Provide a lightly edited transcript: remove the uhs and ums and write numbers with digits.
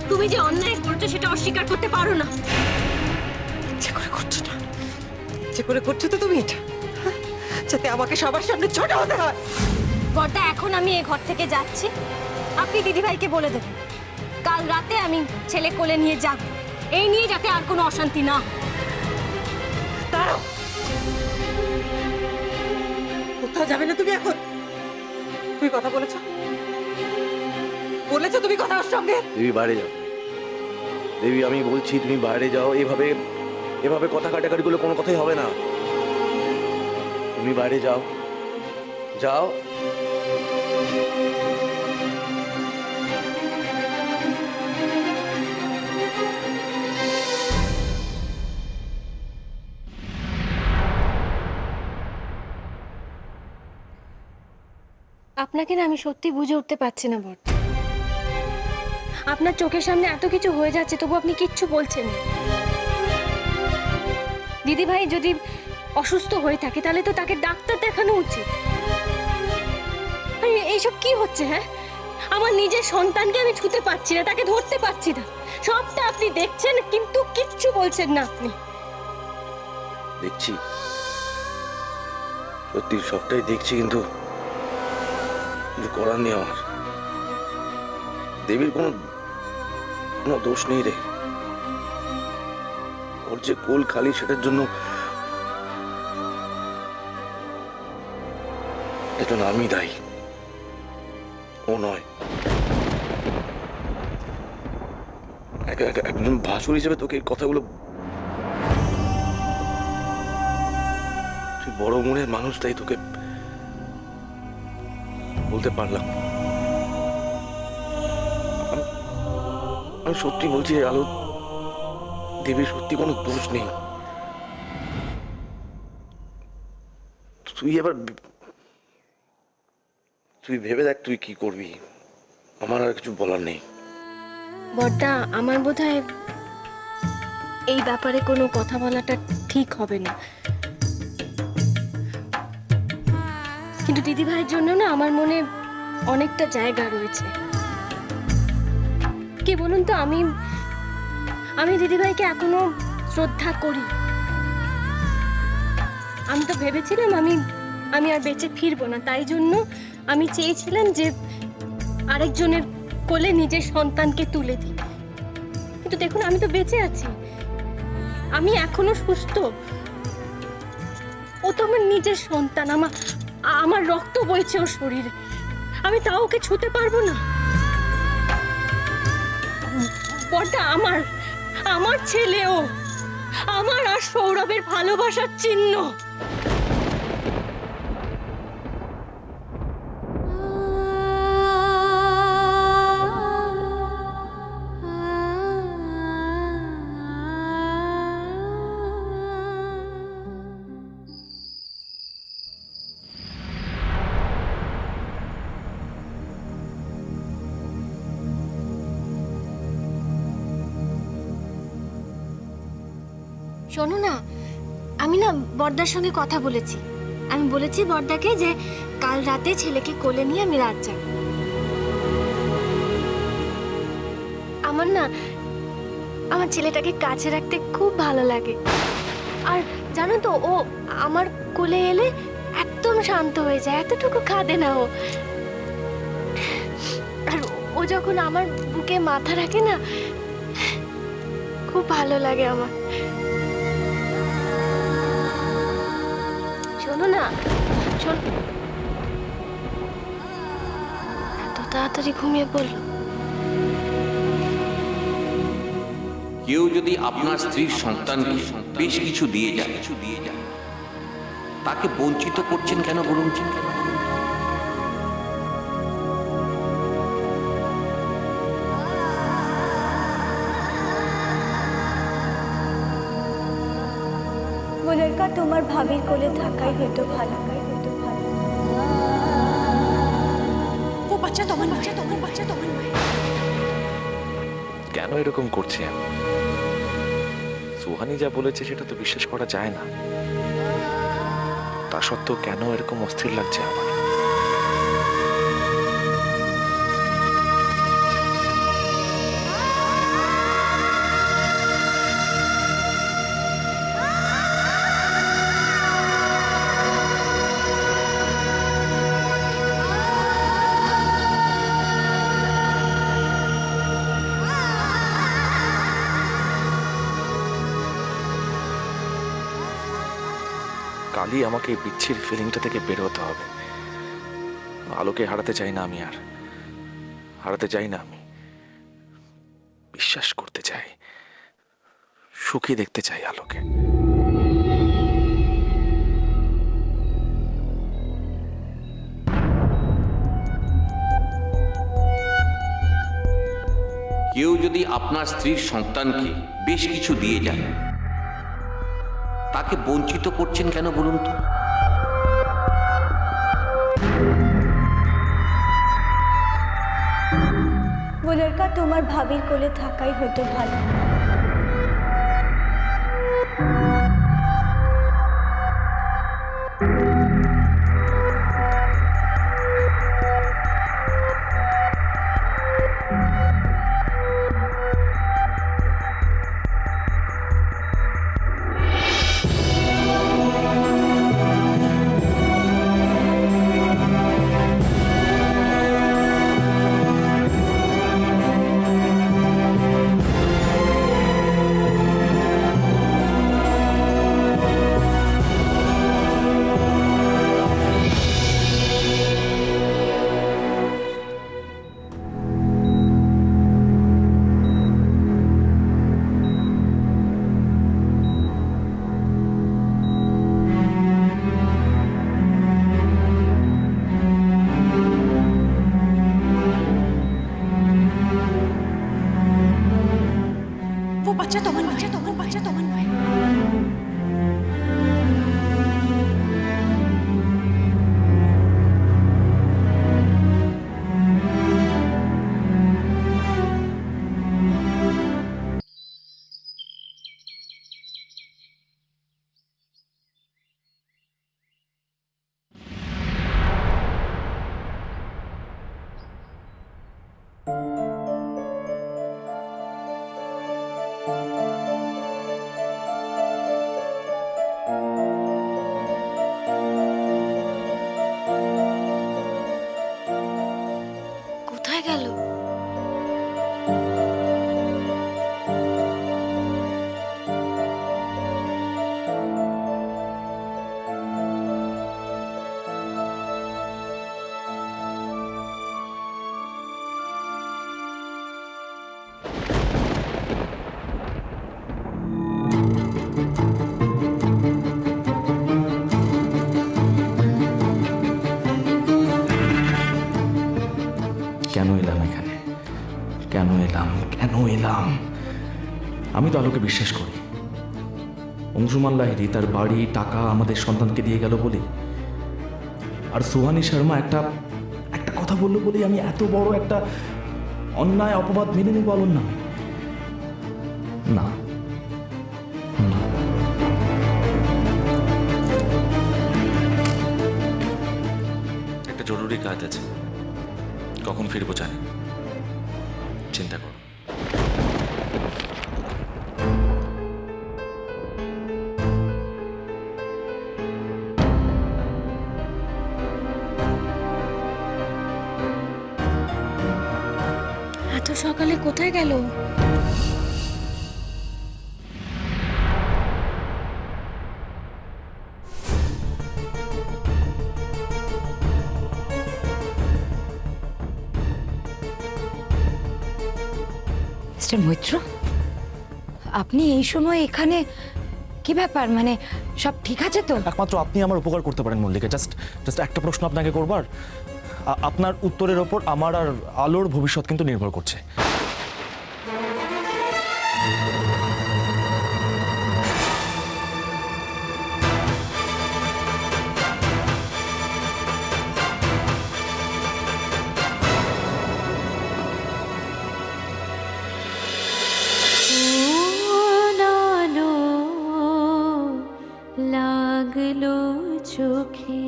তুমি যে অন্যায় করছো সেটা অস্বীকার করতে পারো না। ইচ্ছে করে করছো না, ইচ্ছে করে করছো তো তুমি এটা, হ্যাঁ? যাতে আমাকে সবার সামনে ছোট হতে হয়। বর্দা, এখন আমি এই ঘর থেকে যাচ্ছি, আপনি দিদিভাইকে বলে দেবেন কাল রাতে আমি ছেলে কোলে নিয়ে যাব, এই নিয়ে যাতে আর কোনো অশান্তি না হয়। দাঁড়াও, কোথাও যাবে না তুমি এখন? তুমি কথা বলেছো, বলেছো তুমি কথা ওর সঙ্গে? দেবী বাইরে যাও। দেবী আমি বলছি তুমি বাইরে যাও। এভাবে এভাবে কথা কাটাকাটি করলে কোনো কথাই হবে না। তুমি বাইরে যাও, যাও। আপনাকে না আমি সত্যি বুঝে উঠতে পারছি না বর্দা। আপনার চোখের সামনে এত কিছু হয়ে যাচ্ছে তবু আপনি কিচ্ছু বলছেন না। দিদিভাই যদি অসুস্থ হয়ে থাকে তাহলে তো তাকে ডাক্তার দেখানো উচিত। আরে এইসব কি হচ্ছে? হ্যাঁ, আমার নিজের সন্তানকে আমি ছুতে পারছি না, তাকে ধরতে পারছি না। সবটা আপনি দেখছেন কিন্তু কিচ্ছু বলছেন না আপনি। দেখছি, সত্যি সবটাই দেখছি, কিন্তু কিছু করার নেই আমার। দেবীর কোনো কোনো দোষ নেই রে। ওর যে কোল খালি সেটার জন্য আমি দায়ী, ও নয়। একজন ভাসুর হিসেবে তোকে এই কথাগুলো, তুই বড় মনের মানুষ তাই তোকে বলতে পারলাম। আমি সত্যি বলছি আলো, দেবীর সত্যি কোনো দোষ নেই। তুই ভেবে দেখ তুই কি করবি। আমার আর কিছু বলার নেই। বড়দা, আমার বোধহয় এই ব্যাপারে কোনো কথা বলাটা ঠিক হবে না, কিন্তু দিদিভাইয়ের জন্য না আমার মনে অনেকটা জায়গা রয়েছে। কি বলুন তো, আমি দিদিভাইকে এখনো শ্রদ্ধা করি। আমি তো ভেবেছিলাম আমি আর বেঁচে ফিরবো না, তাই জন্য আমি চেয়েছিলাম যে আরেকজনের কোলে নিজের সন্তানকে তুলে দিই। কিন্তু দেখুন, আমি তো বেঁচে আছি, আমি এখনো সুস্থ। ও তো আমার নিজের সন্তান, আমার রক্ত বইছে ওর শরীরে, আমি তাও ওকে ছুতে পারবো না? বড়দা, আমার ছেলে ও, আমার আর সৌরভের ভালোবাসার চিহ্ন। শোনো না, আমি না বড়দার সঙ্গে কথা বলেছি। আমি বলেছি বড়দাকে যে কাল রাতে ছেলেকে কোলে নিয়ে আমি রাত যাব। আমার ছেলেটাকে কাছে রাখতে খুব ভালো লাগে। আর জানো তো, ও আমার কোলে এলে একদম শান্ত হয়ে যায়, এতটুকু কাঁদে না ও। আর ও যখন আমার বুকে মাথা রাখে না, খুব ভালো লাগে আমার। শোনো না, শোন, এত তাড়াতাড়ি ঘুমিয়ে পড়লো? কেউ যদি আপনার স্ত্রীর সন্তানকে বেশ কিছু দিয়ে যায়, তাকে বঞ্চিত করছেন কেন বলুন? वो लड़का তোমার ভাবির কোলে থাকাই হয়তো ভালো। ও বাচ্চা তোমার নয়। কেন এরকম করছে? সুহানি যা বলেছে সেটা তো বিশ্বাস করা যায় না। তা সত্ত্বেও কেন এরকম অস্থির লাগছে আমার? কালই আমাকে এই বিচ্ছির ফিলিংটা থেকে বের হতে হবে। আলোকে হারাতে চাই না আমি, আর হারাতে চাই না আমি। বিশ্বাস করতে চাই, সুখী দেখতে চাই আলোকে। কেউ যদি আপনার স্ত্রীর সন্তানকে বেশ কিছু দিয়ে যায়, তাকে বঞ্চিত করছেন কেন বলুন তো? वो लड़का তোমার ভাবির কোলে থাকাই হয়তো ভালো। वो बच्चा तो मन बच्चा तो मन কোথায় গেল? কেন এলাম এখানে? কেন এলাম? আমি তো আলোকে বিশ্বাস করি। অংশুমান লাহিড়ী তার বাড়ি, টাকা আমাদের সন্তানকে দিয়ে গেল বলে, আর সুহানি শর্মা একটা কথা বললো বলেই আমি এত বড় একটা অন্যায় অপবাদ মেনে নেব আলোর নামে? না, একটা জরুরি কাজ আছে, কখন ফিরবো জানি। চিন্তা করো। এত সকালে কোথায় গেল? মিস্টার মৈত্র, আপনি এই সময় এখানে? কি ব্যাপার, মানে সব ঠিক আছে তো? একমাত্র আপনি আমার উপকার করতে পারেন মল্লিকা। জাস্ট একটা প্রশ্ন আপনাকে করবার, আপনার উত্তরের ওপর আমার আর আলোর ভবিষ্যৎ কিন্তু নির্ভর করছে। লাগলো চোখে